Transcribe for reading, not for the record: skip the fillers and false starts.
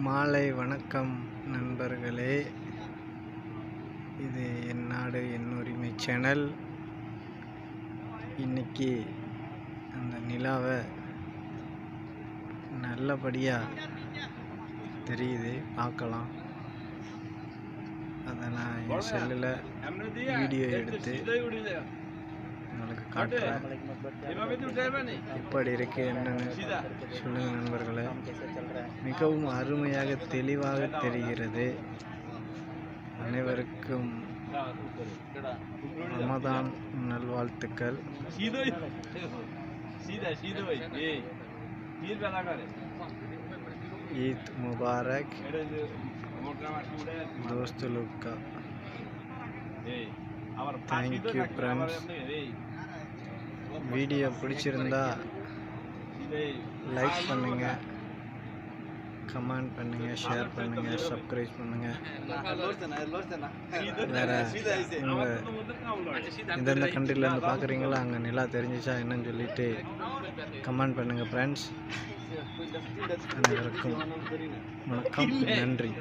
மாலை வணக்கம் நண்பர்களே. இது என் நாடு என் உரிமை சேனல். இன்னைக்கு அந்த நிலாவை நல்லபடியாக தெரியுது, பார்க்கலாம். அதை நான் என் செல்லில் வீடியோ எடுத்து உங்களுக்கு காட்டுறேன். எப்படி இருக்கு என்னன்னு சொல்லுங்க நண்பர்களே. மிகவும் அருமையாக தெளிவாக தெரிகிறது. அனைவருக்கும் ரமதான் நல்வாழ்த்துக்கள். ईद मुबारक दोस्तों का. Thank you friends. வீடியோ பிடிச்சிருந்தா லைக் பண்ணுங்க, கமெண்ட் பண்ணுங்க, ஷேர் பண்ணுங்க, சப்ஸ்கிரைப் பண்ணுங்க. வேற எந்தெந்த கண்ட்ரிலேருந்து பார்க்குறீங்களோ அங்கே நிலா தெரிஞ்சிச்சா என்னன்னு சொல்லிட்டு கமெண்ட் பண்ணுங்க ஃப்ரெண்ட்ஸ். அனைவருக்கும் வணக்கம், நன்றி.